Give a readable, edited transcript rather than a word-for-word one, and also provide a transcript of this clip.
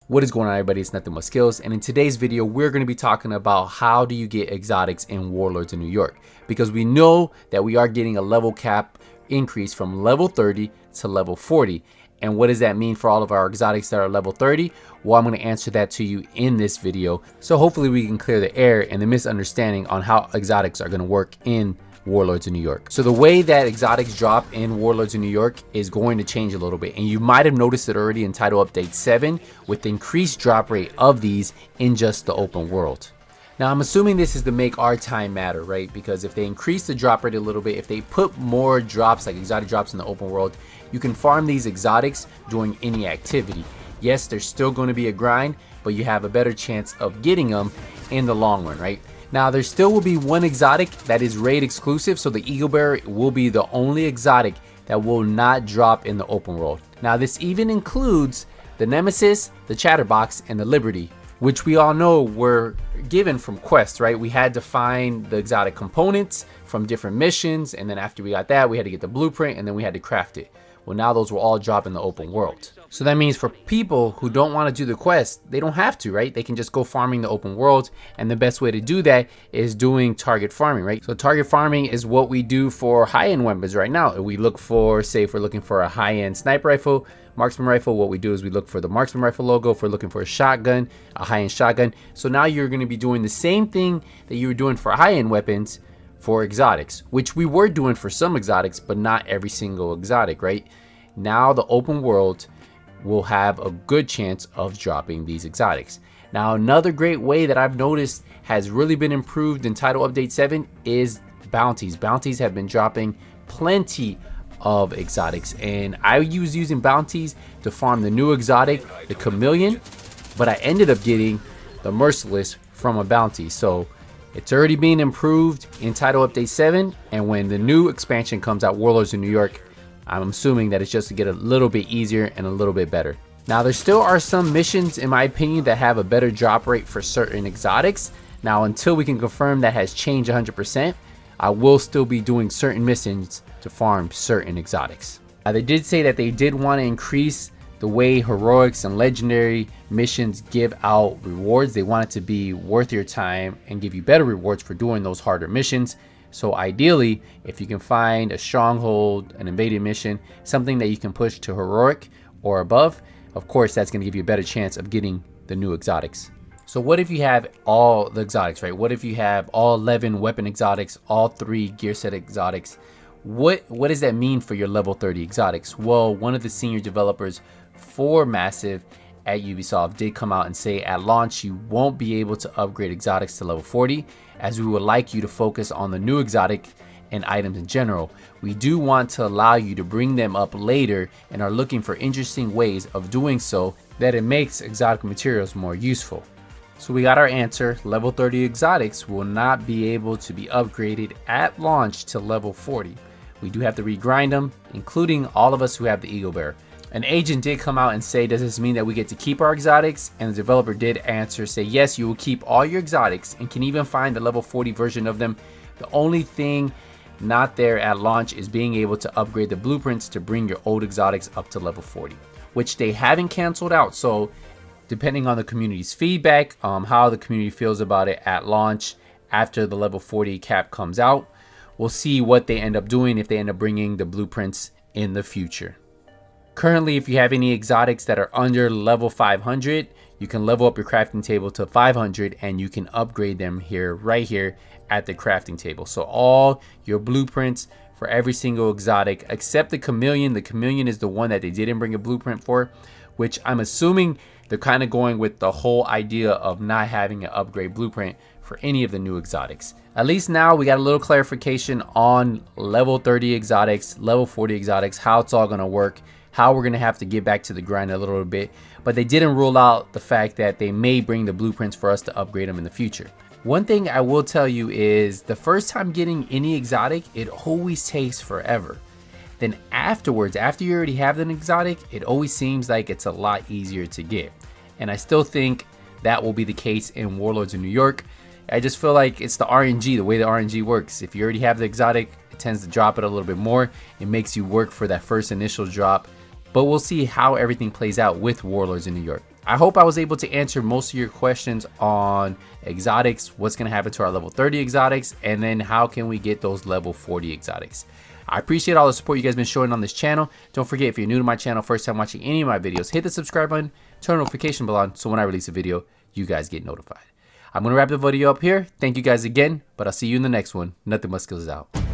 What is going on, everybody? It's Nothing But Skills, and in today's video we're going to be talking about how do you get exotics in Warlords in New York, because we know that we are getting a level cap increase from level 30 to level 40. And what does that mean for all of our exotics that are level 30? Well, I'm going to answer that to you in this video, so hopefully we can clear the air and the misunderstanding on how exotics are going to work in Warlords in New York. So the way that exotics drop in Warlords in New York is going to change a little bit, and you might have noticed it already in title update 7 with the increased drop rate of these in just the open world. Now I'm assuming this is to make our time matter, right? Because if they increase the drop rate a little bit, if they put more drops like exotic drops in the open world, you can farm these exotics during any activity. Yes, there's still going to be a grind, but you have a better chance of getting them in the long run, right? Now there still will be one exotic that is raid exclusive, so the Eagle Bearer will be the only exotic that will not drop in the open world. Now this even includes the Nemesis, the Chatterbox, and the Liberty, which we all know were given from quests, right? We had to find the exotic components from different missions, and then after we got that, we had to get the blueprint, and then we had to craft it. Well, now those will all drop in the open world. So that means for people who don't want to do the quest, they don't have to, right? They can just go farming the open world, and the best way to do that is doing target farming, right? So target farming is what we do for high-end weapons right now. We look for, say if we're looking for a high-end sniper rifle, marksman rifle, what we do is we look for the marksman rifle logo. If we're looking for a shotgun, a high-end shotgun. So now you're going to be doing the same thing that you were doing for high-end weapons for exotics, which we were doing for some exotics, but not every single exotic, right? Now the open world will have a good chance of dropping these exotics. Now another great way that I've noticed has really been improved in title update 7 is bounties. Bounties have been dropping plenty of exotics, and I was using bounties to farm the new exotic, the Chameleon, but I ended up getting the Merciless from a bounty. So it's already being improved in title update 7, and when the new expansion comes out, Warlords in New York, I'm assuming that it's just to get a little bit easier and a little bit better. Now there still are some missions in my opinion that have a better drop rate for certain exotics. Now until we can confirm that has changed 100%, I will still be doing certain missions to farm certain exotics. Now they did say that they did want to increase the way heroics and legendary missions give out rewards. They want it to be worth your time and give you better rewards for doing those harder missions. So ideally, if you can find a stronghold, an invaded mission, something that you can push to heroic or above, of course that's going to give you a better chance of getting the new exotics. So what if you have all the exotics, right? What if you have all 11 weapon exotics, all 3 gear set exotics? What does that mean for your level 30 exotics? Well, one of the senior developers for Massive at Ubisoft did come out and say at launch you won't be able to upgrade exotics to level 40, as we would like you to focus on the new exotic and items in general. We do want to allow you to bring them up later and are looking for interesting ways of doing so that it makes exotic materials more useful. So we got our answer. Level 30 exotics will not be able to be upgraded at launch to level 40. We do have to regrind them, including all of us who have the Eagle Bearer. An agent did come out and say, does this mean that we get to keep our exotics? And the developer did answer, say yes, you will keep all your exotics and can even find the level 40 version of them. The only thing not there at launch is being able to upgrade the blueprints to bring your old exotics up to level 40, which they haven't canceled out. So depending on the community's feedback, how the community feels about it at launch after the level 40 cap comes out, we'll see what they end up doing if they end up bringing the blueprints in the future. Currently, if you have any exotics that are under level 500, you can level up your crafting table to 500 and you can upgrade them right here at the crafting table. So all your blueprints for every single exotic except the Chameleon. The Chameleon is the one that they didn't bring a blueprint for, which I'm assuming they're kind of going with the whole idea of not having an upgrade blueprint for any of the new exotics. At least now we got a little clarification on level 30 exotics, level 40 exotics, how it's all going to work, how we're going to have to get back to the grind a little bit, but they didn't rule out the fact that they may bring the blueprints for us to upgrade them in the future. One thing I will tell you is the first time getting any exotic, it always takes forever. Then afterwards, after you already have an exotic, it always seems like it's a lot easier to get. And I still think that will be the case in Warlords of New York. I just feel like it's the RNG, the way the RNG works. If you already have the exotic, it tends to drop it a little bit more. It makes you work for that first initial drop. But we'll see how everything plays out with Warlords in New York. I hope I was able to answer most of your questions on exotics, what's going to happen to our level 30 exotics, and then how can we get those level 40 exotics. I appreciate all the support you guys been showing on this channel. Don't forget, if you're new to my channel, first time watching any of my videos, hit the subscribe button, turn the notification bell on, so when I release a video, you guys get notified. I'm going to wrap the video up here. Thank you guys again, but I'll see you in the next one. Nothing but skills out.